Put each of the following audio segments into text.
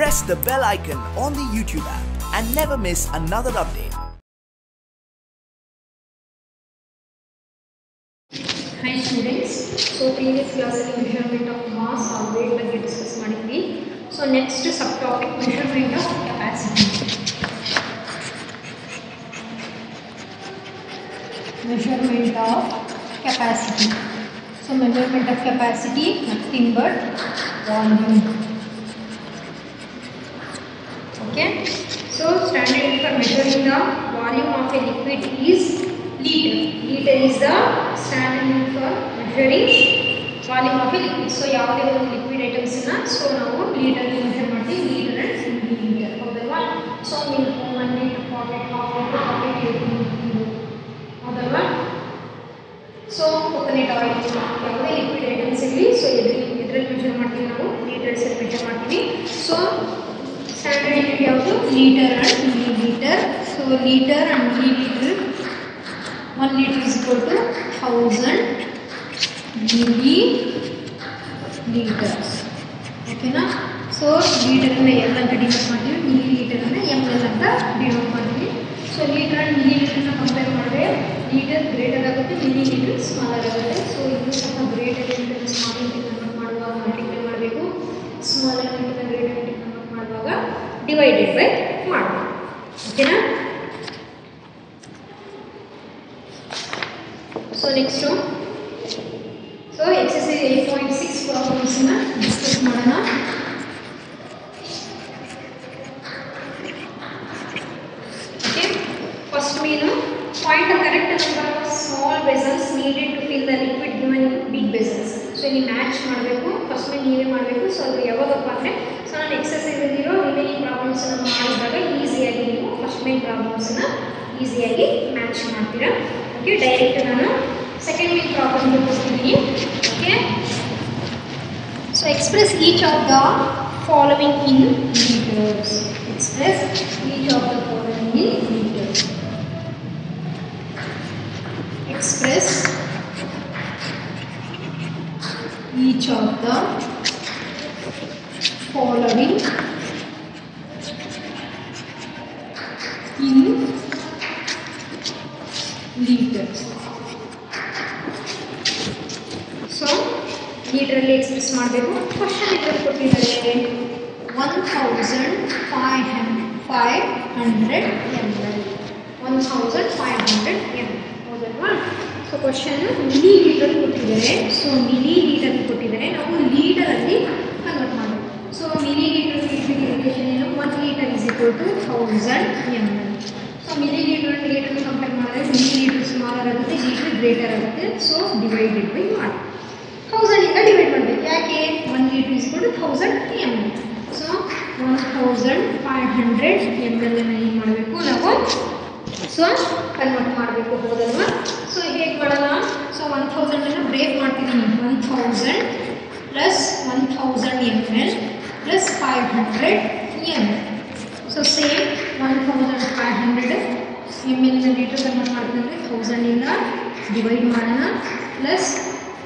press the bell icon on the YouTube app and never miss another update. Hi students, so previous class measurement of mass or weight ಬಗ್ಗೆ discuss ಮಾಡಿದ್ವಿ. So next subtopic measurement of capacity. Measurement of capacity. So measurement of capacity nothing but volume. Okay. So standard unit for measuring the volume of a liquid is liter. Liter is the standard unit for measuring volume of a liquid. So ಯಾವುದೇ ಒಂದು liquid items ನ so ನಾವು liter measure ಮಾಡ್ತೀವಿ, liter and milliliter. ಹೌದಲ್ವಾ? So milk, 1 liter pocket, half liter pocket, ಹೌದಲ್ವಾ? So coconut oil, ಯಾವುದೇ liquid items ಇರಲಿ, so ಇದರಲ್ಲಿ measure ಮಾಡ್ತೀವಿ ನಾವು, liters ಅಲ್ಲಿ measure ಮಾಡ್ತೀವಿ. So standard unit ಯಾವುದು? Liter and milliliter. So liter and milliliter, 1 liter is equal to 1000 milliliters. Okay na? So liter ಅನ್ನು L ಅಂತ ಡಿನೋಟ್ ಮಾಡ್ತೀವಿ, milliliter ಅನ್ನು ml ಅಂತ ಡಿನೋಟ್ ಮಾಡ್ತೀವಿ. So liter and milliliter ನ ಕಂಪೇರ್ ಮಾಡಿದ್ರೆ liter ಗ್ರೇಟರ್ ಆಗುತ್ತೆ, milliliter ಸ್ಮಾಲರ್ ಆಗುತ್ತೆ. ಸೊ ಇದು ಸಹ greater unit small unit convert ಮಾಡುವಾಗ ಮಲ್ಟಿಪ್ಲೈ ಮಾಡಬೇಕು, smaller unit greater unit convert ಮಾಡುವಾಗ ಡಿವೈಡೆಡ್ ಬೈ ಮಾಡಬೇಕು. ಓಕೆನಾ? So next one, so exercise 8.6 problems na discuss ಮಾಡೋಣ. Okay, first menu, find the correct number of small vessels needed to fill the liquid given in big vessels. So ಇಲ್ಲಿ match ಮಾಡಬೇಕು, first main ನೀವೇ ಮಾಡಬೇಕು. So ಅದು ಯಾವಾಗಪ್ಪ ಅಂದರೆ, so ನಾನು exercise ಅಲ್ಲಿರೋ remaining problems ಅನ್ನು ಮಾಡಿದಾಗ ಈಸಿಯಾಗಿ ನೀವು ಫಸ್ಟ್ ಮೇನ್ ಪ್ರಾಬ್ಲಮ್ಸ್ ಅನ್ನು ಈಸಿಯಾಗಿ ಮ್ಯಾಚ್ ಮಾಡ್ತೀರಾ. ಓಕೆ, ಡೈರೆಕ್ಟ್ ನಾನು ಸೆಕೆಂಡ್ ಮೇನ್ ಪ್ರಾಬ್ಲಮ್ ಹೋಗ್ತೀನಿ. Okay, so express each of the following in litres. Express each of the following in litres. Express each of the following in liters. So liter ಅಲ್ಲಿ express ಮಾಡಬೇಕು. Question ಇದರಲ್ಲಿ ಕೊಟ್ಟಿದ್ದಾರೆ 1500 ml. 1500 ml. ಹೌದಲ್ವಾ? So question millilitre ಕೊಟ್ಟಿದ್ದಾರೆ. So millilitre ಕೊಟ್ಟಿದ್ದಾರೆ, ನಾವು ಲೀಟರಲ್ಲಿ convert ಮಾಡಬೇಕು. ಸೊ ಮಿಲಿ ಲೀಟರ್ ರಿಲೇಷನ್ ಏನು? 1 litre is equal to 1000 ml. So millilitre and ಲೀಟರ್ನ ಕಂಪೇರ್ ಮಾಡಿದ್ರೆ ಮಿಲಿ ಲೀಟರ್ ಸ್ಮಾಲರ್ ಆಗುತ್ತೆ, ಲೀಟರ್ ಗ್ರೇಟರ್ ಆಗುತ್ತೆ. ಸೊ ಡಿವೈಡೆಡ್ ಬೈ ಮಾಡಿ 1000 ಇಂದ ಡಿವೈಡ್ ಮಾಡಬೇಕು. ಯಾಕೆ? 1 litre is equal to 1000 ml. So 1500 ml ಅನ್ನು ಏನು ಮಾಡಬೇಕು ನಾವು? ಸೊ ಕನ್ವರ್ಟ್ ಮಾಡಬೇಕು. ಹೌದಲ್ವಾ? ಸೊ ಹೇಗೆ ಮಾಡೋಣ? ಸೊ 1000 ಅನ್ನು ಬ್ರೇಕ್ ಮಾಡ್ತಿದ್ದೀನಿ. 1000 plus 1000 ml plus 500 ml. So same 1500 ml litre convert ಮಾಡ್ತಿದ್ರೆ 1000 ಇಂದ ಡಿವೈಡ್ ಮಾಡೋಣ, plus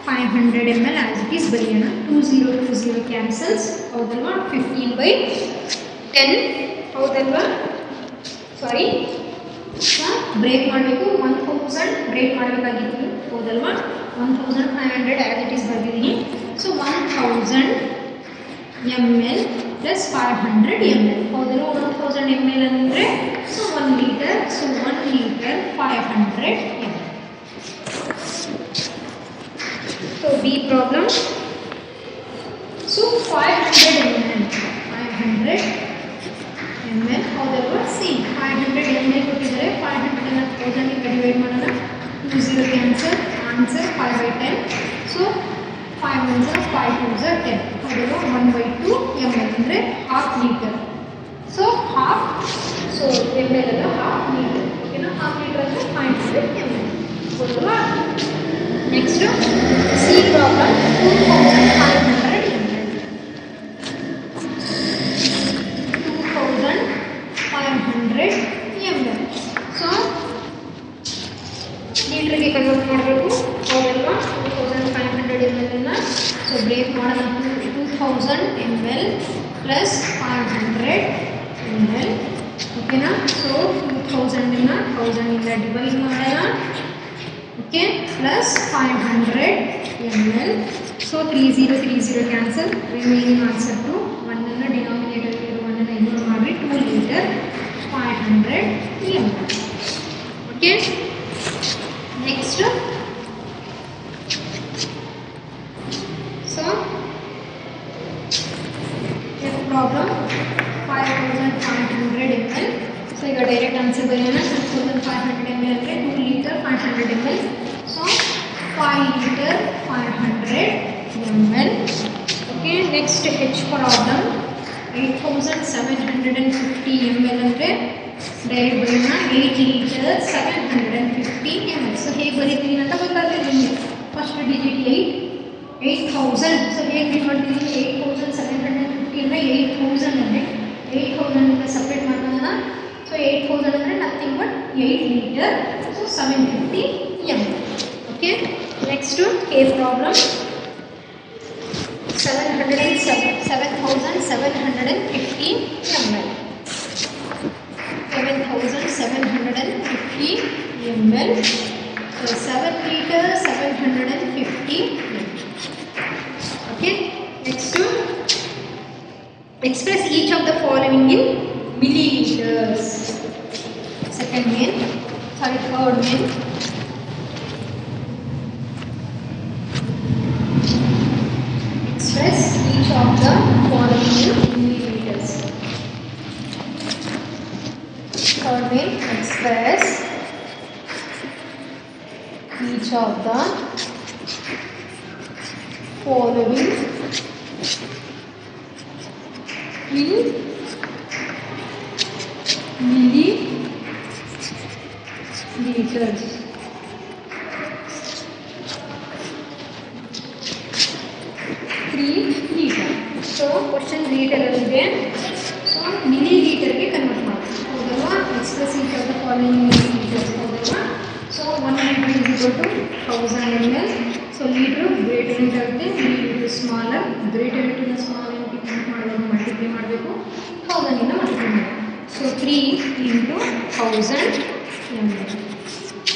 500 ml as it is ಬರೆಯೋಣ. 20 ಕ್ಯಾನ್ಸಲ್ಸ್. ಹೌದಲ್ವಾ? 15/10. ಹೌದಲ್ವಾ? ಸಾರಿ, ಬ್ರೇಕ್ ಮಾಡಬೇಕು. 1000 ಬ್ರೇಕ್ ಮಾಡಬೇಕಾಗಿತ್ತು. ಹೌದಲ್ವಾ? 1500 ಆ್ಯಸ್ ಇಟ್ ಈಸ್ ಬರ್ತಿದ್ದೀನಿ. So 1000 ml plus 500 ml. ಹೌದಲ್ವಾ? 1000 ml ಅಂದರೆ so 1 litre. So 1 litre 500 ml. So B problem. So 500 ml ಹೌದಲ್ವಾ? ಸೇಮ್ 500 ml ಕೊಟ್ಟಿದ್ದಾರೆ. 500 ಅನ್ನು 1000 ಇಂದ ಡಿವೈಡ್ ಮಾಡೋಣ. 20 ಕ್ಯಾನ್ಸಲ್. ಆನ್ಸರ್ 5/10. ಸೊ 5 1 5 2 10. ಹೌದಲ್ವಾ? 1/2 ml ಅಂದರೆ half litre. So half, so ml ಅಲ್ಲ, ಹಾಫ್ ಲೀಟರ್. ಓಕೆನಾ? ಹಾಫ್ ಲೀಟರ್ ಅಂದರೆ 500 ml. ಹೌದಲ್ವಾ? Next C problem. 2500 ml. 2500 ml. So ಲೀಟರ್ಗೆ ಕನ್ವರ್ಟ್ ಮಾಡಬೇಕು. ಹೌದಲ್ವಾ? 2500 ml ಅನ್ನು ಸೊ ಬ್ರೇಕ್ ಮಾಡೋಣ. 2000 ml plus 500 ಓಕೆನಾ. ಸೊ 2000 1000 ಡಿವೈಡ್ ಮಾಡೋಣ. Okay, plus 500 ml. So 30 cancel, remaining answer to 1 denominator ಇರೋ 1 ಇಗ್ನೋರ್ ಮಾಡಿ 2 litre 500 ml. Okay, next so problem 5500 ml. So ಈಗ ಡೈರೆಕ್ಟ್ ಆನ್ಸರ್ ಬರೆಯೋಣ. 6500 ml ಅಂದರೆ 2 litre 500 ml. So 5 litre 500 ml. Okay, next H problem 8750 ml ಅಂದರೆ direct ಬರೆಯೋಣ 8 litre 750 ml. So ಹೇಗೆ ಬರೀತೀವಿ ಅಂತ ಗೊತ್ತಾಗಲಿ ನಿಮಗೆ. First digit 8000. ಸೊ ಹೇಗೆ ಮಾಡ್ತೀವಿ, 8750 ಅಂದರೆ 8000 ಅಂದರೆ 8000 ಸಪ್ರೇಟ್ ಮಾಡೋಣ. ಸೊ 8000 ಅಂದರೆ nothing but 8 litre. So 750 ml. Okay, next K problem 7750 ml. 7750 ml. So 7 liter 750 ml. Okay, next to express each of the following in milliliters. Second main, sorry, third main. Express each of the following in milliliters. Third main, express each of the following in milliliters. So question read again. So milliliter ke convert ಮಾಡಿ ಹೌದಲ್ವಾ. express each of the following milliliters ಹೌದಲ್ವಾ. So 1 liter is equal to 1000 ml. So liter greater than ಆಗುತ್ತೆ, milliliter smaller, greater than small ಅಂತ connect ಮಾಡೋದು multiply ಮಾಡಬೇಕು, 1000 ಇಂದ multiply ಮಾಡಿ. So 3 into 1000 ml.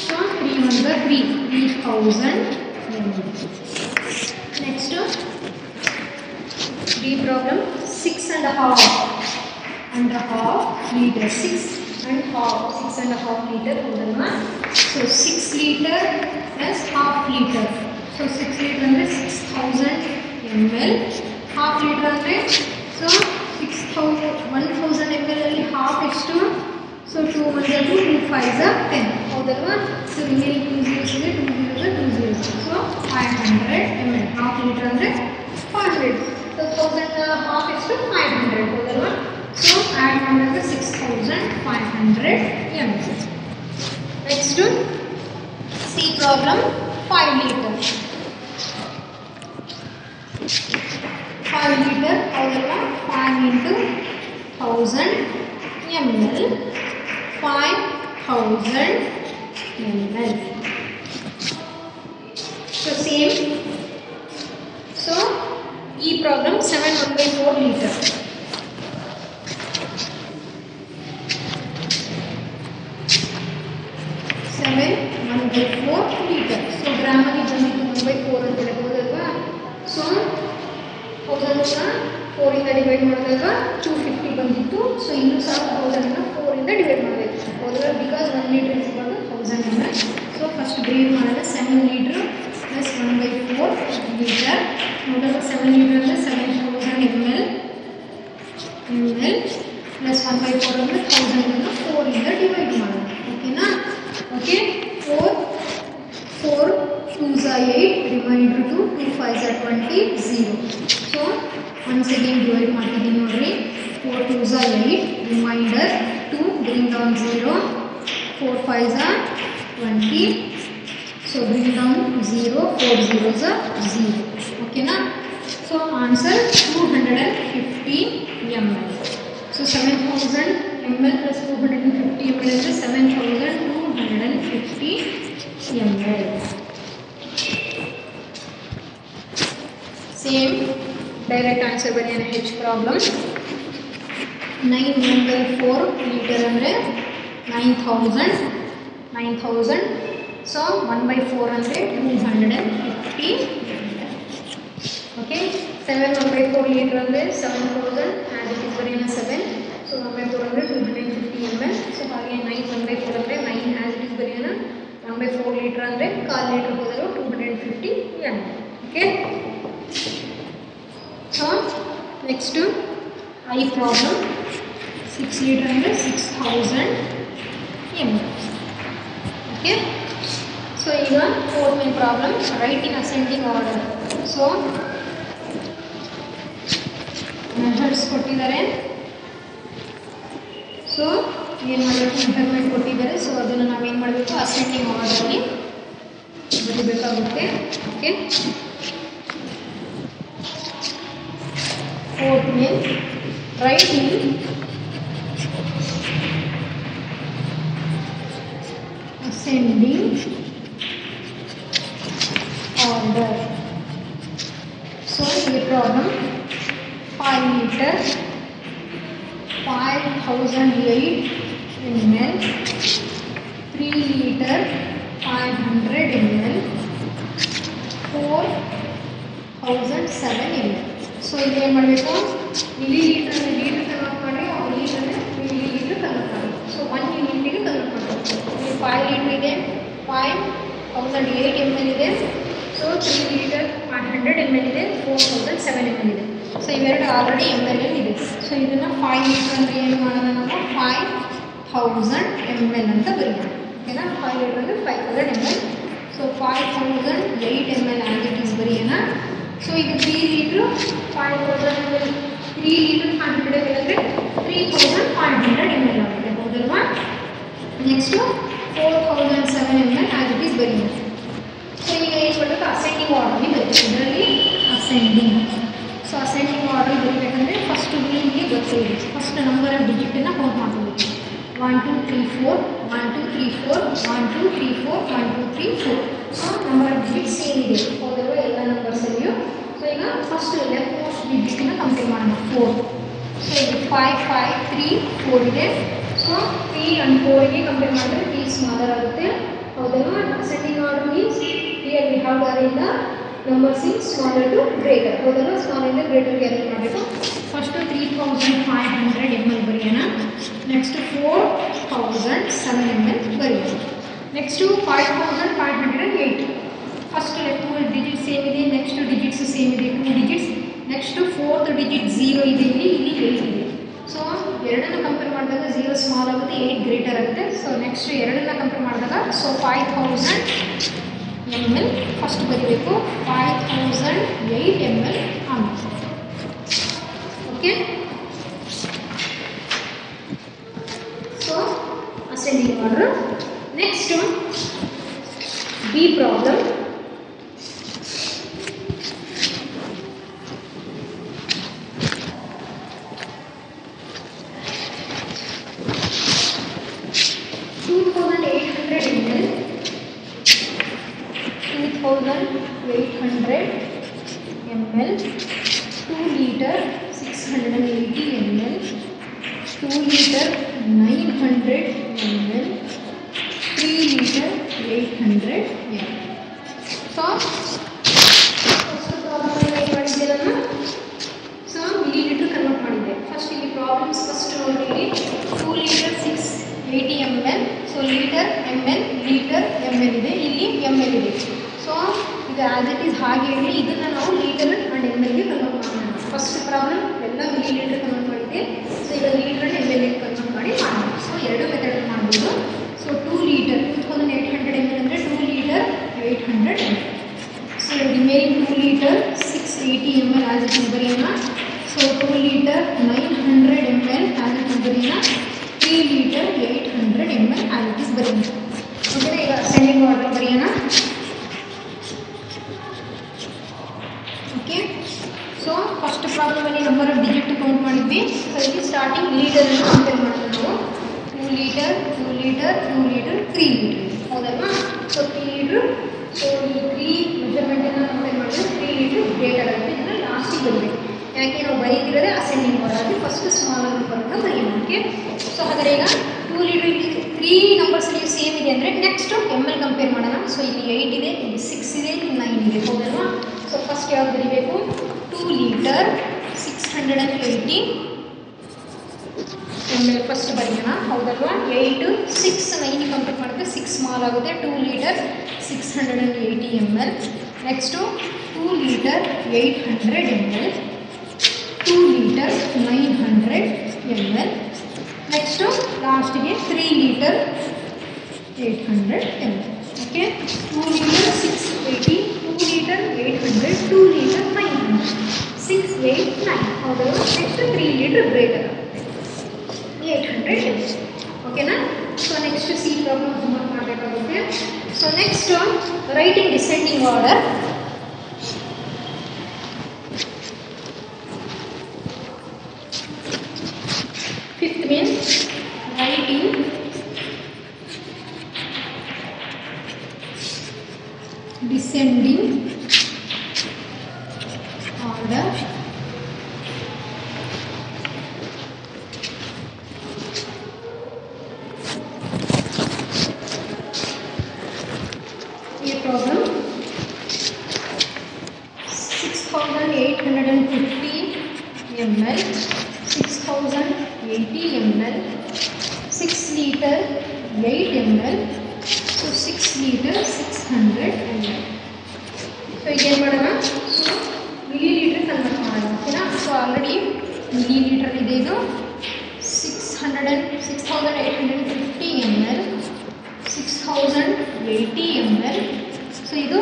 So 3 1 3 3000 ml. Next B problem 6.5 liter. 6.5 liter ಹೌದಲ್ವಾ. So 6 liter plus half liter. So 6 liter ಅಂದರೆ 6000 ml. half liter ಅಂದರೆ so 1000 ml ಅಲ್ಲಿ half ಎಷ್ಟು. So 2 1 2 2 5 10 ಹೌದಲ್ವಾ. So ರಿಮೈನಿಂಗ್ 2 zeros ಇದೆ, 2 zeros 2 zeros. So 500 ml. half liter ಅಂದರೆ 500. So 1000 half is to 500 ಹೌದಲ್ವಾ. So add ಮಾಡಿದಾಗ 6500 ml. Next C problem 5 liter. 5 liter ಹೌದಲ್ವಾ. 5 into 1000 ml. 5000 ml. So same. So E problem 7 1/4 liter. 7 1/4 liter. So gram ಅಲ್ಲಿ ಬಂದಿದ್ದು 1/4 ಅಂತ ಹೇಳ್ಬೋದಲ್ವಾ. So 1000 4 ಇಂದ divide ಮಾಡಿದಾಗ 250 ಬಂದಿತ್ತು. ಸೊ ಇನ್ನೂ ಸಹ 1000 4 ಇಂದ ಡಿವೈಡ್ ಮಾಡಬೇಕು ಹೌದಲ್ವಾ. Because 1 litre is equal to 1000 ml. So first break ಮಾಡೋಣ. 7 litre plus 1/4 liter. Total 7 liter ಅಂದರೆ 7000 ml plus 1/4 ಅಂದರೆ 1000 ಅನ್ನು 4 ಇಂದ ಡಿವೈಡ್ ಮಾಡೋಣ. ಓಕೆನಾ. Okay, 4 2s are 8, reminder 2 2 5s are 20 0. So once again divide ಮಾಡ್ತಿದ್ದೀನಿ ನೋಡ್ರಿ. 4 2s are 8, reminder 2, bring down 0, 4 5s are 20. So bring down 0, 4 zeros are 0. Okay na. So answer 250 ml. So 7000 ml plus 250 ml is 7250 ml. Same direct answer banana H problem. 9 1/4 litre ಅಂದರೆ 9000. So 1/4 ಅಂದರೆ 250. Okay, 7 1/4 litre ಅಂದರೆ 7000 as it is ಬರೆಯೋಣ 7. So 1/4 ಅಂದರೆ 250 ml. So ಹಾಗೆ 9 1/4 ಅಂದರೆ 9 as it is ಬರೆಯೋಣ 1/4 litre ಅಂದರೆ 1/4 litre ಹೋದರೂ 250 ml. Okay, so next I problem. 6 litre ಅಂದರೆ 6000 ml. ಓಕೆ, ಸೊ ಈಗ fourth main problem, write in ascending order. So methods ಕೊಟ್ಟಿದ್ದಾರೆ. ಸೊ ಏನು ಮಾಡಬೇಕು, ಮೆಜರ್ಮೆಂಟ್ ಕೊಟ್ಟಿದ್ದಾರೆ. ಸೊ ಅದನ್ನು ನಾವೇನು ಮಾಡಬೇಕು, ಅಸೆಂಡಿಂಗ್ ಆರ್ಡರಲ್ಲಿ ಬರೀಬೇಕಾಗುತ್ತೆ. Okay, fourth main, write in ascending order. So the problem, 5 liter 5008 ml, 3 liter 500 ml, 4007 ml. So ಇಲ್ಲಿ ಏನು ಮಾಡಬೇಕು, ಮಿಲಿ ಲೀಟರ್ ಕನ್ವರ್ಟ್ ಮಾಡಿ, ಅವ್ರು ಲೀಟರ್ ಮಿಲಿ ಲೀಟರ್ ಕನ್ವರ್ಟ್ ಮಾಡಿ. ಸೊ 1 ಯೂನಿಟಿಗೆ ಕನ್ವರ್ಟ್ ಮಾಡಬೇಕು. 5 ಲೀಟರ್ ಇದೆ, 5008 ml ಇದೆ. ಸೊ 3 ಲೀಟರ್ 500 ml ಇದೆ, 4007 ml ಇದೆ. ಸೊ ಇವೆರಡು ಆಲ್ರೆಡಿ ml ಇದೆ. ಸೊ ಇದನ್ನು 5 ಲೀಟರ್ ಅಂದರೆ ಏನು ಮಾಡೋಣ, ನಾವು 5000 ml ಅಂತ ಬರೀತೀವಿ. ಓಕೆನಾ, 5 ಲೀಟರ್ ಅಂದರೆ 5000 ml. So 5008 ml as it is ಬರೆಯೋಣ. ಸೊ ಈಗ 3 ಲೀಟ್ರು 5000 ml, 3 ಲೀಟರ್ 500 ml ಅಂದರೆ 3500 ml ಆಗುತ್ತೆ, ಹೌದಲ್ವಾ? Next 4007 ml as it is ಬರೆಯೋಣ. ಸೊ ಈಗ ಏನು ಮಾಡಬೇಕು, ಅಸೆಂಡಿಂಗ್ ಆರ್ಡರ್ಲಿ ಬರೀಬೇಕು. ಇದರಲ್ಲಿ ಅಸೆಂಡಿಂಗ್. ಸೊ ಅಸೆಂಡಿಂಗ್ ಆರ್ಡರ್ ಬರೀಬೇಕಂದ್ರೆ ಫಸ್ಟು ನಿಮಗೆ ಗೊತ್ತಿದೆ, ಫಸ್ಟ್ ನಂಬರ್ ಆಫ್ ಡಿಜಿಟನ್ನು ಕೌಂಟ್ ಮಾಡ್ಕೋಬೇಕು. 1 2 3 4 1 2 3 4 1 2 3 4 1 2 3 4. So number of digit same ಇದೆ, ಹೌದಲ್ವಾ, ಎಲ್ಲ ನಂಬರ್ಸಲ್ಲಿಯೂ. ಸೊ ಈಗ ಫಸ್ಟ್ ಲೆಫ್ಟ್ ಮೋಸ್ಟ್ ಡಿಜಿಟನ್ನು ಕಂಪೇರ್ ಮಾಡೋಣ, 4. ಸೊ ಇದು 5 5 3 4 ಇದೆ. ಸೊ 3 and 4ಗೆ ಕಂಪೇರ್ ಮಾಡಿದ್ರೆ 3 ಸ್ಮಾಲರ್ ಆಗುತ್ತೆ, ಹೌದಲ್ವಾ? Ascending order means here we have arrange the numbers in smaller to greater, ಹೌದಲ್ವಾ? ಸ್ಮಾಲರಿಂದ ಗ್ರೇಟರ್ಗೆ ಅರೇಂಜ್ ಮಾಡಬೇಕು. ಫಸ್ಟು 3500 ml ಬರೆಯೋಣ. ನೆಕ್ಸ್ಟ್ 4007 ml ಬರೆಯೋಣ. Next 5508. First left digit same ಇದೆ, ನೆಕ್ಸ್ಟ್ ಡಿಜಿಟ್ಸ್ ಸೇಮ್ ಇದೆ, 2 ಡಿಜಿಟ್ಸ್. ನೆಕ್ಸ್ಟು 4th ಡಿಜಿಟ್ 0 ಇದೆ, ಇಲ್ಲಿ 8 ಇದೆ. ಸೊ ಎರಡನ್ನು ಕಂಪೇರ್ ಮಾಡಿದಾಗ 0 ಸ್ಮಾಲ್ ಆಗುತ್ತೆ, 8 ಗ್ರೇಟರ್ ಆಗುತ್ತೆ. ಸೊ ನೆಕ್ಸ್ಟ್ ಎರಡನ್ನು ಕಂಪೇರ್ ಮಾಡಿದಾಗ ಸೊ 5000 ml ಫಸ್ಟ್ ಬರೀಬೇಕು, 5008 ml ಆಗುತ್ತೆ. Okay, so ascending order. Next B problem. ml, 2 liter 680 ml, 2 liter 900 ml, 3 liter 800 ml. So first problem ಏನು ಮಾಡಿದ್ದೇನಮ್ಮ, ಸೊ ಮಿಲಿ ಲೀಟರ್ ಕನ್ವರ್ಟ್ ಮಾಡಿದ್ದೆ. First ಇಲ್ಲಿ problems first ನೋಡಿ, 2 liter 680 ml. So litre ml, litre ml ಇದೆ, ಇಲ್ಲಿ ml ಇದೆ. So ಇದು as it is ಹಾಗೆ ಹೇಳಿ, ಇದನ್ನು ನಾವು ಲೀಟರ್ ಆ್ಯಂಡ್ mlಗೆ ಕನ್ವರ್ಟ್ ಮಾಡೋಣ. ಫಸ್ಟ್ ಪ್ರಾಬ್ಲಮ್ ಎಲ್ಲ ಮಿಲಿ ಲೀಟರ್ ಕನ್ವರ್ಟ್ ಮಾಡಿದ್ದೆ. ಸೊ ಈಗ ಲೀಟರ್ ಆ್ಯಂಡ್ mlಗೆ ಕನ್ವರ್ಟ್ ಮಾಡಿ ಮಾಡೋಣ. ಸೊ ಎರಡು ಮೆಥಡ್ ಮಾಡ್ಬೋದು. ಸೊ 2 liter 2800 ml ಅಂದರೆ 2 liter 800 ml. So remaining 2 liter 680 ml as it is ಬರೆಯೋಣ. So 2 liter 900 ml as it is ಬರೆಯೋಣ. 3 liter 800 ml as it is ಬರೆಯೋಣ. ಓಕೆ, ಈಗ ಅಸೆಂಡಿಂಗ್ ಆರ್ಡರ್ ಬರೆಯೋಣ. ಓಕೆ, ಸೊ ಫಸ್ಟ್ ಪ್ರಾಬ್ಲಮಲ್ಲಿ number of digit count ಮಾಡಿದ್ವಿ. So ಇಲ್ಲಿ starting ಲೀಟರನ್ನು compare ಮಾಡೋಣ ನಾವು. 2 liter 2 liter 2 liter 3 liter, ಹೌದಲ್ವಾ? So 3 liter. ಸೊ ಈ 3 ಮೆಜರ್ಮೆಂಟನ್ನು ಕಂಪೇರ್ ಮಾಡಿದ್ರೆ 3 liter ಗ್ರೇಟರ್ ಆಗುತ್ತೆ. ಇದನ್ನು ಲಾಸ್ಟಿಗೆ ಬರಬೇಕು. ಯಾಕೆ ನಾವು ಬರೀತಿರೋದೇ ಅಸೆಂಡಿಂಗ್ ಆರ್ಡರ್ ಅಲ್ಲಿ ಫಸ್ಟ್ ಸ್ಮಾಲ್ ನಂಬರನ್ನು ಬರೆಯೋಣ. ಓಕೆ, ಸೊ ಹಾಗಾದ್ರೆ ಈಗ 2 ಲೀಟರ್ ಇಲ್ಲಿ 3 ನಂಬರ್ಸ್ ಅಲ್ಲಿ ಸೇಮ್ ಇದೆ ಅಂದರೆ ನೆಕ್ಸ್ಟ್ ಎಮ್ ಎಲ್ ಕಂಪೇರ್ ಮಾಡೋಣ. ಸೊ ಇಲ್ಲಿ 8 ಇದೆ, ಇಲ್ಲಿ 6 ಇದೆ, ಇಲ್ಲಿ 9 ಇದೆ, ಹೌದಲ್ವಾ? ಸೊ ಫಸ್ಟ್ ಯಾವ್ದು ಬರೀಬೇಕು? 2 ಲೀಟರ್ 680 ಎಮ್ ಎಲ್ ಫಸ್ಟ್ ಬರೆಯೋಣ, ಹೌದಲ್ವಾ? 8 6 9 ಕಂಪೇರ್ ಮಾಡಿದ್ರೆ 6 ಸ್ಮಾಲ್ ಆಗುತ್ತೆ. 2 litre 680 M L. Next 2 litre 800 M L, 2 litre 900 M L. Next ಲಾಸ್ಟಿಗೆ 3 litre 800 M L. Okay, 2 litre 680, 2 litre 800, 2 litre 900, 6 8 9, ಹೌದಲ್ವಾ? Next 3 litre greater 800 M L. ಓಕೆನಾ? So next C problem homework ಮಾಡಬೇಕಾಗುತ್ತೆ. So next writing descending order. Fifth means writing descending order. ಈ problem 6850 ml, 6080 ml, 6 liter 8 ml, so 6 liter 600 ml. So ಈಗ ಏನು ಮಾಡೋಣ? So milli litre convert ಮಾಡೋಣ. ಓಕೆನಾ? So already milli litre ಇದೆ, ಇದು 6850 ml, 6080 ml. So ಇದು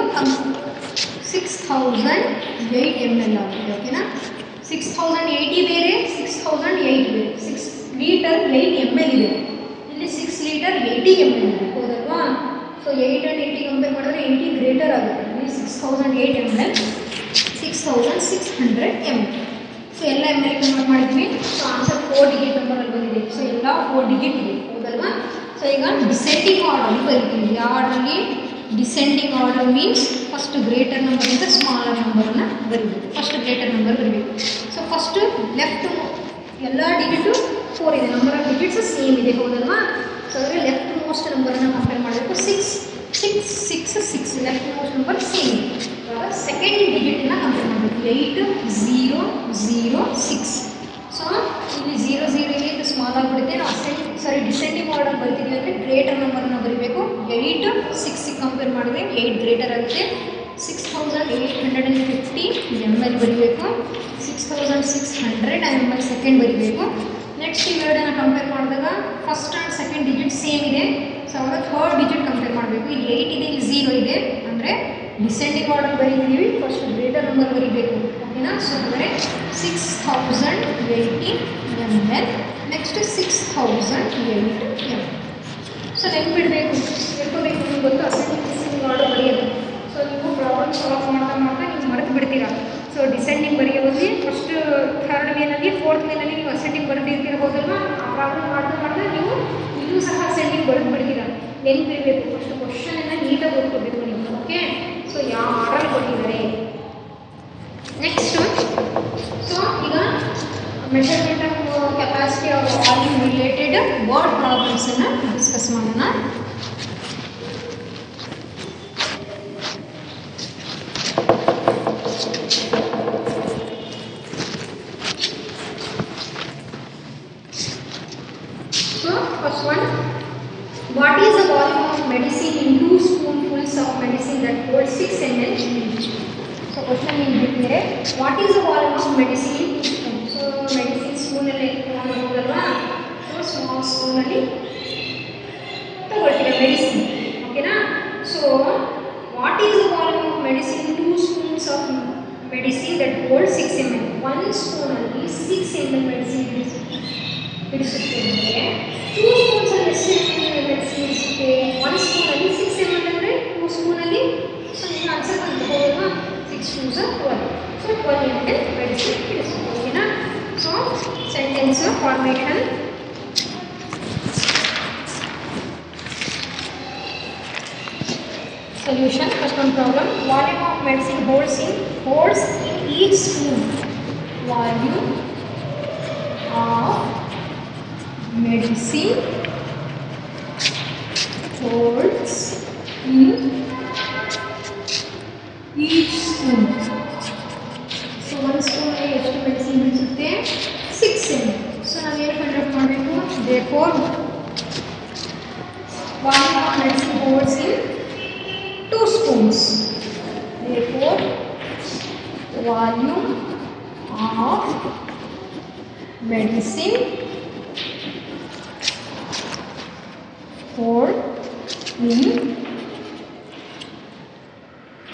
6008 ml ಆಗಿದೆ. ಓಕೆನಾ? 6080 ಬೇರೆ, 6008 ಬೇರೆ. 6 ಲೀಟರ್ 8 ml ಇದೆ, ಇಲ್ಲಿ 6 ಲೀಟರ್ 80 ml ಇದೆ, ಹೌದಲ್ವಾ? ಸೊ 8 and 80 ಕಂಪೇರ್ ಮಾಡಿದ್ರೆ 80 ಗ್ರೇಟರ್ ಆಗುತ್ತೆ. ಇಲ್ಲಿ 6008 ml, 6600 ml. ಸೊ ಎಲ್ಲ ಎಮ್ ಎಲ್ ಕನ್ವರ್ಟ್ ಮಾಡಿದ್ವಿ. ಸೊ ಆನ್ಸರ್ 4 ಡಿಜಿಟ್ ನಂಬರಲ್ಲಿ ಬಂದಿದೆ. ಸೊ ಎಲ್ಲ 4 ಡಿಜಿಟ್ ಇದೆ, ಹೌದಲ್ವಾ? ಸೊ ಈಗ ಡಿಸೆಂಡಿಂಗ್ ಆರ್ಡರ್ ಬರೀತೀವಿ. ಯಾವ ಆರ್ಡರಲ್ಲಿ? Descending order means first greater ನಂಬರಿಂದ ಸ್ಮಾಲರ್ ನಂಬರನ್ನು ಬರೀಬೇಕು. ಫಸ್ಟ್ ಗ್ರೇಟರ್ ನಂಬರ್ ಬರೀಬೇಕು. ಸೊ ಫಸ್ಟ್ ಲೆಫ್ಟ್ ಎಲ್ಲ ಡಿಜಿಟು 4 ಇದೆ, ನಂಬರ್ ಆಫ್ ಡಿಜಿಟ್ಸ್ ಸೇಮ್ ಇದೆ, ಹೌದಲ್ವಾ? ಸೊ ಅಂದರೆ ಲೆಫ್ಟ್ ಮೋಸ್ಟ್ ನಂಬರನ್ನು ಕಂಪೇರ್ ಮಾಡಬೇಕು. 6 6 6 6 ಲೆಫ್ಟ್ ಮೋಸ್ಟ್ ನಂಬರ್ ಸೇಮ್. ಇವಾಗ ಸೆಕೆಂಡ್ ಡಿಜಿಟನ್ನು ಕಂಪೇರ್ ಮಾಡಬೇಕು. 8 0 0 6. ಸೊ ಇಲ್ಲಿ 0 0 ಇದೆ, ಇದು ಸ್ಮಾಲ್ ಆಗಿಬಿಡುತ್ತೆ. ನಾವು ಡಿಸೆಂಡಿಂಗ್ ಆರ್ಡರ್ ಬರ್ತಿದ್ದೀವಿ ಅಂದರೆ ಗ್ರೇಟರ್ ನಂಬರನ್ನು ಬರೀಬೇಕು. 8 6 ಕಂಪೇರ್ ಮಾಡಿದ್ರೆ 8 ಗ್ರೇಟರ್ ಆಗುತ್ತೆ. 6850 ml ಬರೀಬೇಕು. 6600 ml ಸೆಕೆಂಡ್ ಬರೀಬೇಕು. ನೆಕ್ಸ್ಟ್ ಇವೆರಡನ್ನು ಕಂಪೇರ್ ಮಾಡಿದಾಗ first and second digit same ಇದೆ. ಸೊ ಅವಾಗ ಥರ್ಡ್ ಡಿಜಿಟ್ ಕಂಪೇರ್ ಮಾಡಬೇಕು. ಇಲ್ಲಿ 8 ಇದೆ, ಇಲ್ಲಿ 0 ಇದೆ, ಅಂದರೆ ಡಿಸೆಂಡಿಂಗ್ ಆರ್ಡರ್ ಬರೀತೀವಿ. ಫಸ್ಟ್ ಗ್ರೇಟರ್ ನಂಬರ್ ಬರೀಬೇಕು. ಓಕೆನಾ? ಸೊ ಅಂದರೆ 6080 ml, ನೆಕ್ಸ್ಟ್ 6008 ml. ಸೊ ನೆನ್ಪಿಡಬೇಕು, ನೆನ್ಕೋಬೇಕು. ನಿಮ್ಗೆ ಗೊತ್ತು ಅಸೆಂಡಿಂಗ್ ಡಿಸೆಂಡಿಂಗ್ ಆರ್ಡರ್ ಬರೆಯೋದು. ಸೊ ನೀವು ಪ್ರಾಬ್ಲಮ್ ಸಾಲ್ವ್ ಮಾಡ್ತಾ ಮಾಡ್ತಾ ನೀವು ಮರೆತು ಬಿಡ್ತೀರಾ. ಸೊ ಡಿಸೆಂಡಿಂಗ್ ಬರೆಯೋದು ಫಸ್ಟ್ ಥರ್ಡ್ ಮೇನಲ್ಲಿ, ಫೋರ್ತ್ ಮೇನಲ್ಲಿ ನೀವು ಅಸೆಂಡಿಂಗ್ ಬರೆದಿರ್ತಿರ್ಬೋದಲ್ವಾ? ಆ ಪ್ರಾಬ್ಲಮ್ ಮಾಡ್ತಾ ಮಾಡ್ತಾ ನೀವು ಇಲ್ಲೂ ಸಹ ಅಸೆಂಡಿಂಗ್ ಬರೆದು ಬಿಡ್ತೀರಾ. ನೆನ್ಪಿಡಬೇಕು. ಫಸ್ಟ್ ಕ್ವಶನನ್ನು ನೀಟಾಗಿ ಓದ್ಕೋಬೇಕು ನೀವು. ಓಕೆ? ಸೊ ಯಾವ ಆರ್ಡರ್ ಕೊಟ್ಟಿದ್ದಾರೆ. ನೆಕ್ಸ್ಟು ಸೊ ಈಗ measurement of capacity of volume related word ಪ್ರಾಬ್ಲಮ್ಸನ್ನು ಡಿಸ್ಕಸ್ ಮಾಡೋಣ. So first one, what is the volume of medicine in 2 spoonfuls of medicine that hold 6 ml each? So question ಏನು ಹೇಳ್ತಿದ್ದಾರೆ, what is the volume of medicine in 2 spoon. So medicine ಸ್ಪೂನಲ್ಲಿ ತಗೊಳ್ಬೋದಲ್ವಾ? So small ಸ್ಪೂನಲ್ಲಿ ತಗೊಳ್ತೀರಾ medicine. ಓಕೆನಾ? So what is the volume of medicine in 2 spoons of medicine that hold 6 ml. 1 ಸ್ಪೂನಲ್ಲಿ 6 ml medicine ಬಿಡಿಸುತ್ತೆ ಅಂದರೆ 2 ಸ್ಪೂನ್ಸಲ್ಲಿ ಎಷ್ಟು ಮೆಡಿಸಿನ್ ಬಿಡಿಸುತ್ತೆ? 1 ಸ್ಪೂನಲ್ಲಿ 6 ml ಅಂದರೆ 2 ಸ್ಪೂನಲ್ಲಿ. ಸೊ ನಿಮ್ಮ ಆನ್ಸರ್ ಬಂದುಬೋದಲ್ವಾ? 6 2s 12. ಸೊ 12 ml ಮೆಡಿಸಿನ್ ಬಿಡಿಸುತ್ತೆ. ಓಕೆನಾ? So sentence formation. Solution. First one problem. Volume of medicine holds in each spoon. volume of medicine holds in each spoon. So one spoon ಎಷ್ಟು medicine ಹಿಡಿಸುತ್ತೆ 6 ml. So ನಾವೇನು ಕಂಡುಹಿಡಿದು ಮಾಡಬೇಕು, therefore volume of medicine holds in 2 spoons. Therefore volume of medicine hold in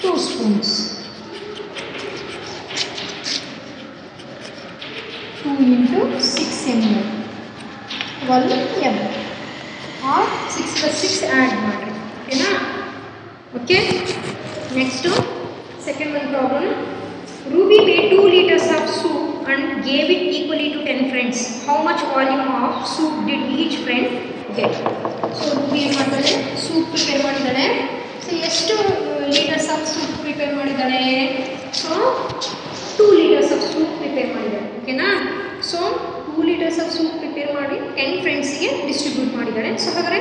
2 spoons. 2 into 6 ml 12 ml or 6 plus 6 add ಮಾಡಿ. ಓಕೆನಾ? Okay, next second one problem. Ruby made 2 liters of soup and gave it equally to 10 friends. How much volume of soup did each friend get? So Ruby ಏನು ಮಾಡ್ತಾಳೆ, soup prepare ಮಾಡಿದ್ದಾಳೆ. So ಎಷ್ಟು liters of soup prepare ಮಾಡಿದ್ದಾಳೆ? So 2 liters of soup prepare ಮಾಡಿದ್ದಾಳೆ. ಓಕೆನಾ? So 2 liters of soup prepare ಮಾಡಿ 10 ಫ್ರೆಂಡ್ಸ್ಗೆ distribute ಮಾಡಿದ್ದಾಳೆ. So ಹಾಗಾದರೆ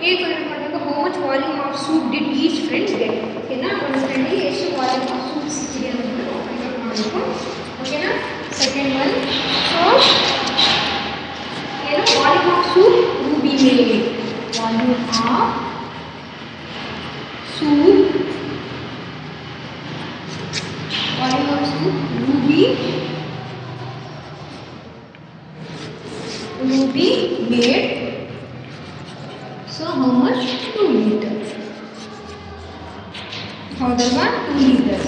ಏನು ಫೈಂಡ್ ಮಾಡಬೇಕು, how much volume of soup did each friend get. ಓಕೆನಾ? ಒಂದು ಫ್ರೆಂಡಿಗೆ ಎಷ್ಟು ವಾಲ್ಯೂಮ್ ಆಫ್ ಸೂಪ್ ಸಿಕ್ಕಿದೆ ಅನ್ನೋದನ್ನು ಫೈಂಡ್ ಔಟ್ ಮಾಡಬೇಕು. ಓಕೆನಾ? ಸೆಕೆಂಡ್ ಒನ್, ಸೊ ಏನು volume of soup Ruby made. Volume of soup, volume of soup Ruby made. So how much? 2 liters. ಹೌದಲ್ವಾ? 2 liters.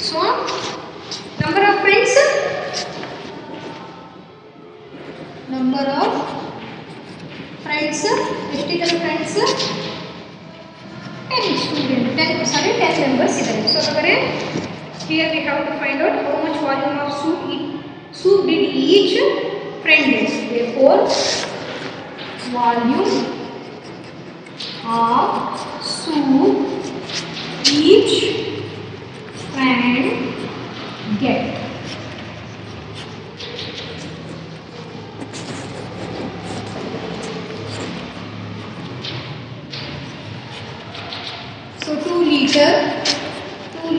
So number of friends, number of friends, ಎಷ್ಟಿದ್ದಾರೆ friends? 10 students, 10 members ಇದ್ದಾರೆ. So ಹಾಗಾದರೆ here we have to find out how much volume of soup did each friend get. Therefore volume of soup each friend get. So 2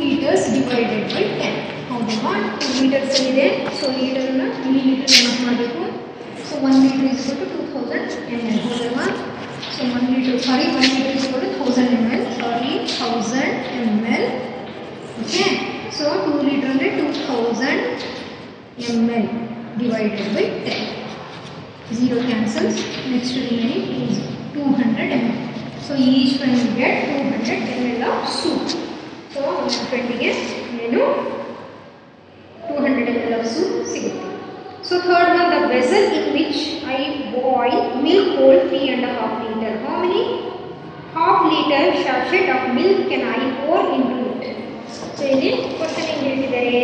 liters divided by 10. ಹೌದಲ್ವಾ? 2 liters ಇದೆ. So ಲೀಟರ್ನ millilitre convert ಮಾಡಬೇಕು. So 1 liter is equal to 2000 ml. ಹೌದಲ್ವಾ? So 1 liter is equal to 1000 ml. 1000 ml. Okay, so 2 liter ಅಂದರೆ 2000 ml divided by 10. 0 cancels. Next remaining is 200 ml. So each friend will get 200 ml of soup. So one friendiಗೆ ಏನು 200 ml of soup ಸಿಗುತ್ತೆ. So third one, the vessel in which I boil milk hold 3.5 liter. How many half liter sachet of milk can I pour into it? So ಇಲ್ಲಿ question ಏನು ಹೇಳ್ತಿದ್ದಾರೆ,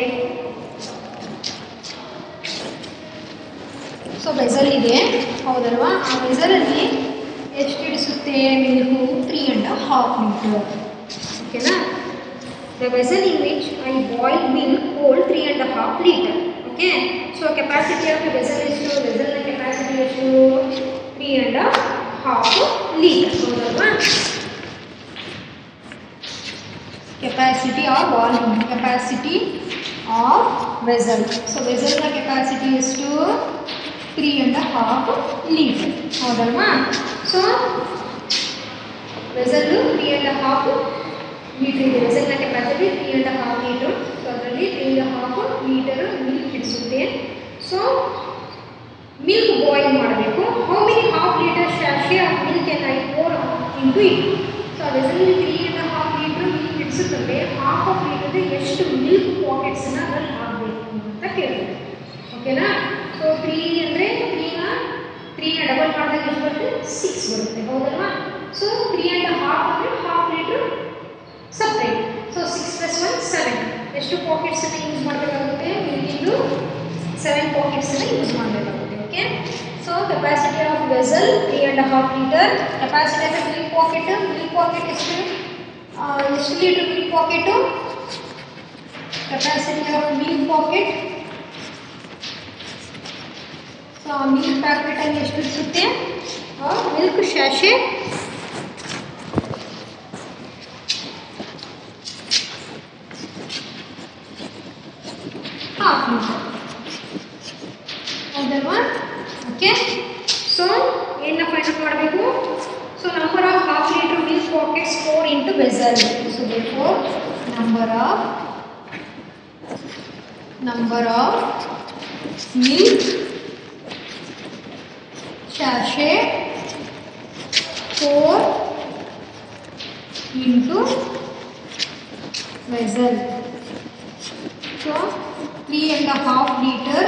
so vessel ಇದೆ. ಹೌದಲ್ವಾ? ಆ ವೆಸಲಲ್ಲಿ ಎಷ್ಟು ಇಡಿಸುತ್ತೆ milk? 3.5 liter. ಓಕೆನಾ? The vessel in which I boil milk hold 3.5 liter. Okay, so capacity of the vessel is to vessel the capacity is to 3.5 liter. ಹೌದಲ್ವಾ? Capacity or volume, capacity of vessel. So vessel the capacity is to 3.5 liter. ಹೌದಲ್ವಾ? So vessel 3.5 liter ಇದೆ. vessel ನ capacity 3.5 liter. So ಅದರಲ್ಲಿ 3.5 liter milk ಹಿಡಿಸುತ್ತೆ. So milk boil ಮಾಡಬೇಕು. How many half litre sachet of milk can I pour into it? So vessel 3.5 liter milk ಹಿಡಿಸುತ್ತಂದ್ರೆ half of ಲೀಟರ್ಗೆ ಎಷ್ಟು milk ಪಾಕೆಟ್ಸನ್ನು ಅದರಲ್ಲಿ ಹಾಕಬೇಕು ಅಂತ ಕೇಳಿದೆ. ಓಕೆನಾ? ಸೊ 3 ಅಂದರೆ 3ನ ಡಬಲ್ ಮಾಡಿದಾಗ ಎಷ್ಟು ಬರುತ್ತೆ? 6 ಬರುತ್ತೆ. ಹೌದಲ್ವಾ? ಸೊ 3.5 ಅಂದರೆ ಹಾಫ್ ಲೀಟರ್ ಸಪ್ರೇಟ್. ಸೊ 6 + 1 7. ಎಷ್ಟು ಪಾಕೆಟ್ಸನ್ನು ಯೂಸ್ ಮಾಡಬೇಕಾಗುತ್ತೆ? ಮಿಲ್ಕಿಂದು 7 ಪಾಕೆಟ್ಸನ್ನು ಯೂಸ್ ಮಾಡಬೇಕಾಗುತ್ತೆ. Okay, so capacity of vessel 3.5 liter. Capacity of milk packet ಎಷ್ಟು litre milk packet? Capacity of milk packet so ಆ ಮಿಲ್ಕ್ ಪ್ಯಾಕೆಟಲ್ಲಿ ಎಷ್ಟು ಇರುತ್ತೆ, ಮಿಲ್ಕ್ ಶಾಶೆ ಹಾಫ್ ಲೀಟರ್ ಹೌದಲ್ವಾ. ಓಕೆ, ಸೊ ಏನು ಫೈಂಡ್ ಔಟ್ ಮಾಡಬೇಕು. So number of half litre milk packets store into vessel. So therefore number of milk sachet pour into vessel. So 3.5 liter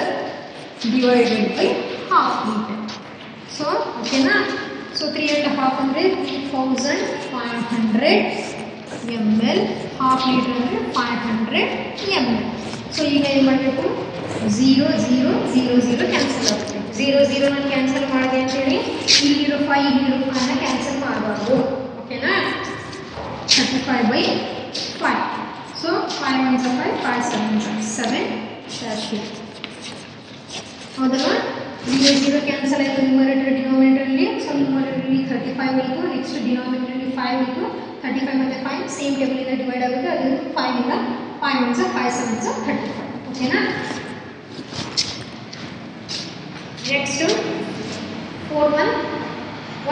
divided by half liter. So okay na. So 3.5 ಅಂದರೆ 3500 ml, half litre ಅಂದರೆ 500 ml. So ಈಗ ಏನು ಮಾಡಬೇಕು, 0 0 0 0 cancel ಆಗುತ್ತೆ. 0 0 ನಾನು cancel ಮಾಡಿದೆ ಅಂತೇಳಿ ಇಲ್ಲಿರೋ 5 ಇಲ್ಲಿರೋ 5ನ ಕ್ಯಾನ್ಸಲ್ ಮಾಡಬಾರ್ದು. ಓಕೆನಾ. 35/5. ಸೊ 5 1 5 5 7 7 ಹೌದಲ್ವಾ. 0 0 ಕ್ಯಾನ್ಸಲ್ ಆಯಿತು ನ್ಯೂಮರೇಟರ್ ಡಿನಾಮಿನೇಟರಲ್ಲಿ. ಸೊ ನ್ಯೂಮರೇಟರಲ್ಲಿ 35 ಇತ್ತು, ನೆಕ್ಸ್ಟ್ ಡಿನಾಮಿನೇಟರಲ್ಲಿ 5 ಇತ್ತು. 35 ಮತ್ತು 5 ಸೇಮ್ ಟೇಬಲಿಂದ ಡಿವೈಡ್ ಆಗುತ್ತೆ. ಅದು 5 ಇಂದ 5 1 5 7 35. ಓಕೆನಾ. Next 4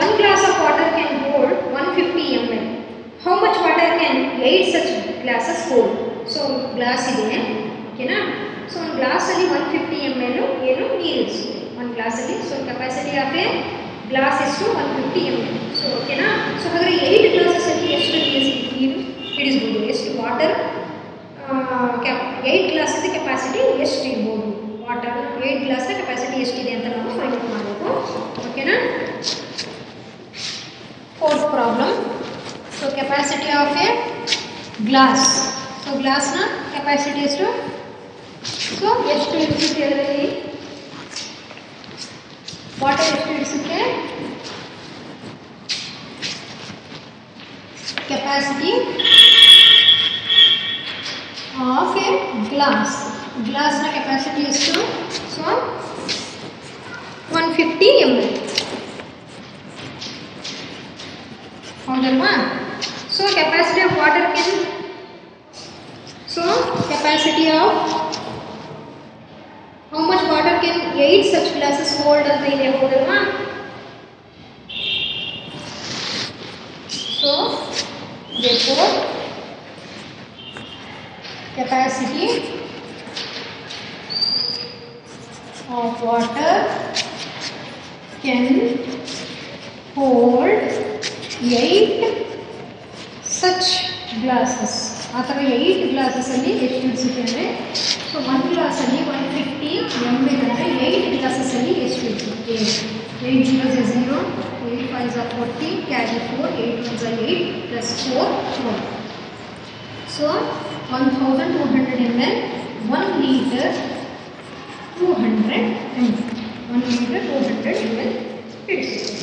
1 glass of water can hold 150 ml. How much water can 8 such glasses hold? So glass ಇದೆ ಓಕೆನಾ. ಸೊ ಒಂದು ಗ್ಲಾಸಲ್ಲಿ 150 ml ಏನು ನೀರು ಇರಿಸುತ್ತೆ ಒಂದು ಗ್ಲಾಸಲ್ಲಿ. So capacity of a glass ಎಷ್ಟು 150 ml. ಸೊ ಓಕೆನಾ. ಸೊ ಹಾಗಾದರೆ 8 ಗ್ಲಾಸಸಲ್ಲಿ ಎಷ್ಟು ನೀರು ಹಿಡಿಸ್ಬೋದು, ಎಷ್ಟು ವಾಟರ್ 8 ಗ್ಲಾಸದ ಕೆಪಾಸಿಟಿ ಎಷ್ಟು ಇರ್ಬೋದು, ವಾಟರ್ 8 ಗ್ಲಾಸ್ನ ಕೆಪಾಸಿಟಿ ಎಷ್ಟಿದೆ ಅಂತ ನಾವು ಫೈಂಡ್ ಔಟ್ ಮಾಡಬೇಕು. ಓಕೆನಾ. Fourth problem. So capacity of a glass. So ಗ್ಲಾಸ್ನ ಕೆಪಾಸಿಟಿ ಎಷ್ಟು, ಸೊ ಎಷ್ಟು ಇಡಿಸುತ್ತೆ ಅದರಲ್ಲಿ ವಾಟರ್ ಎಷ್ಟು ಇಡಿಸುತ್ತೆ, ಕೆಪಾಸಿಟಿ ಆಫ್ ಎ ಗ್ಲಾಸ್. ಗ್ಲಾಸ್ನ ಕೆಪಾಸಿಟಿ ಎಷ್ಟು, ಸೊ 150 ml ಹೌದಲ್ವಾ. So capacity of water can, so capacity of how much water can 8 such glasses hold ಅಂತ ಇದೆ ಹೌದಲ್ವಾ. So therefore capacity of water can hold 8 such glasses. ಆ ಥರ 8 ಗ್ಲಾಸಸಲ್ಲಿ ಎಷ್ಟು ಇಡಿಸುತ್ತೆ ಅಂದರೆ, ಸೊ ಒಂದು ಗ್ಲಾಸಲ್ಲಿ 150 ml ಅಂದರೆ 8 ಗ್ಲಾಸಸಲ್ಲಿ ಎಷ್ಟು ಇಡಿಸುತ್ತೆ. 8 0 0, 8 5 40, carry 4, 8 1 8 plus 4 4. So 1200 ml, 1 liter 200 ml, 1 liter 200 ml ಇಡಿಸುತ್ತೆ.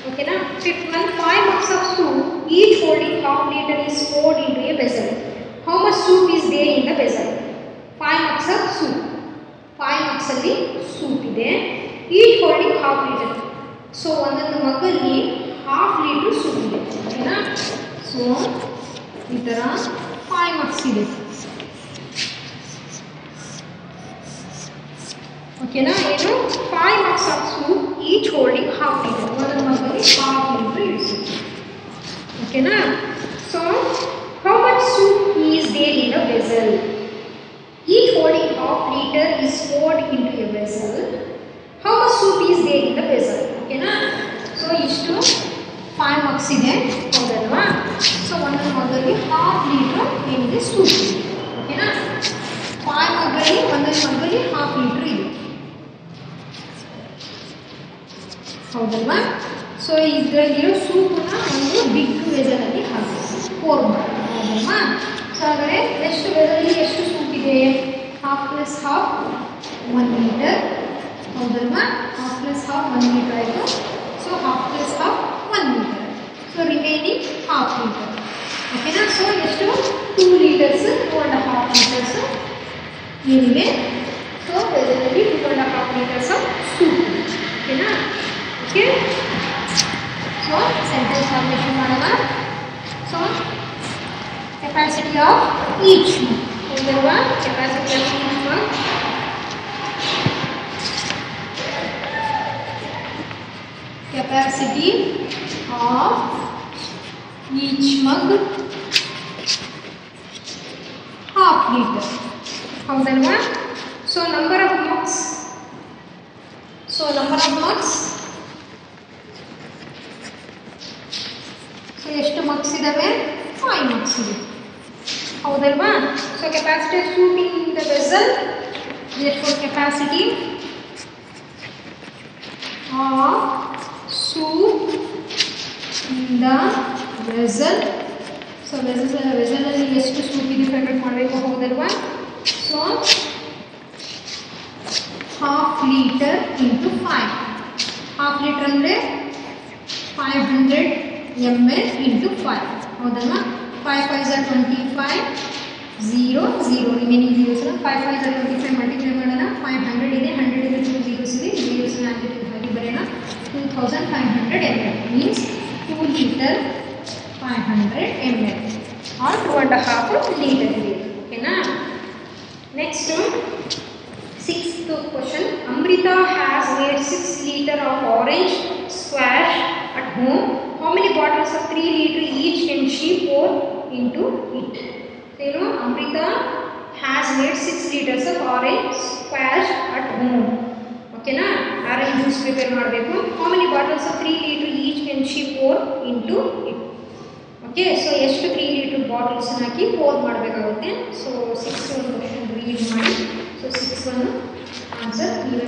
ಓಕೆನಾ. Fifth one, 5 mugs of soup each holding half liter is poured into a vessel. How much soup is there in the vessel? 5 mugs of soup. 5 mugs ಅಲ್ಲಿ soup ಇದೆ, each holding half liter. So ಒಂದೊಂದು ಮಗ್ಗಲ್ಲಿ half litre soup ಇದೆ. ಓಕೆನಾ. So ಈ ಥರ 5 mugs ಇದೆ. ಓಕೆನಾ. ಏನು 5 mugs of soup each holding half liter. ಒಂದೊಂದು ಮಗ್ಗಲ್ಲಿ ಹಾಫ್ ಲೀಟ್ರ್ ಇಡಿಸುತ್ತೆ. ಓಕೆನಾ. So how much soup is there in the vessel? Each holding half liter is poured into a vessel. How much soup is there in the vessel? ಓಕೆನಾ. So ಇಷ್ಟು 5 mugs ಇದೆ ಹೌದಲ್ವಾ. So ಒಂದೊಂದು ಮಗ್ಗಲ್ಲಿ half litre ಏನಿದೆ soup ಇದೆ. ಓಕೆನಾ. 5 ಮಗ್ಗಲ್ಲಿ ಒಂದೊಂದು ಮಗ್ಗಲ್ಲಿ half litre ಇದೆ ಹೌದಲ್ವಾ. ಸೊ ಇದರಲ್ಲಿರೋ ಸೂಪನ್ನ ಒಂದು ಬಿಗ್ ವೆಸಲಲ್ಲಿ ಹಾಕಬೇಕು, ಪೋರ್ ಮಾಡಿ ಹೌದಲ್ವಾ. ಸೊ ಹಾಗಾದರೆ ಎಷ್ಟು ವೆಸಲಲ್ಲಿ ಎಷ್ಟು ಸೂಪ್ ಇದೆ, ಹಾಫ್ ಪ್ಲಸ್ ಹಾಫ್ 1 ಲೀಟರ್ ಹೌದಲ್ವಾ. ಹಾಫ್ ಪ್ಲಸ್ ಹಾಫ್ 1 ಲೀಟರ್ ಆಯಿತು. So half plus half 1 litre. So remaining half litre. ಓಕೆನಾ. ಸೊ ಎಷ್ಟು 2 ಲೀಟರ್ಸ್ 2.5 ಲೀಟರ್ಸ್ ಏನಿದೆ. ಸೊ ವೆಸಲಲ್ಲಿ 2.5 ಲೀಟರ್ಸ್ ಆಫ್ ಸೂಪ್. ಓಕೆನಾ. ಓಕೆ, ಸೊ ಸೆಂಟೆನ್ಸ್ ಫಾರ್ಮೇಷನ್ ಮಾಡೋಣ. So capacity of each mug ಹೌದಲ್ವಾ, capacity of each mug capacity of each mug half liter ಹೌದಲ್ವಾ. So number of mugs, so ಎಷ್ಟು mugs ಇದಾವೆ, 5 mugs ಇದೆ ಹೌದಲ್ವಾ. So capacity of soup in the vessel, therefore capacity of soup in the vessel. So ವೆಸಲಲ್ಲಿ ಎಷ್ಟು soup ಇದೆ find ಮಾಡಬೇಕು ಹೌದಲ್ವಾ. So half litre into 5, half litre ಅಂದರೆ 500 ml ಇಂಟು 5 ಹೌದಲ್ವಾ. 5 5 are 25, 0 0 remaining zeros 5 5 are 25 multiply ಮಾಡೋಣ. 500 ಇದೆ, 100 ಇದೆ, 2 zeros ಇದೆ, zeros ಹಾಕಿ ಬರೋಣ. 2500 ml means 2 liter 500 ml or 2.5 liter ಇದೆ ಓಕೆನಾ. Next 6th question. Amrita has made 6 liter of orange squash at home. How many bottles of 3 liter each can she pour into it? So you know Amrita has made 6 liters of orange squash at home. ಓಕೆನಾ, orange juice prepare ಮಾಡಬೇಕು. How many bottles of 3 litre each can she pour into it. Okay, so ಎಷ್ಟು 3 litre ಬಾಟಲ್ಸನ್ನು ಹಾಕಿ pour ಮಾಡಬೇಕಾಗುತ್ತೆ. So 6 ಒಂದು question read ಮಾಡಿ. So 6 answer ನೀವೇ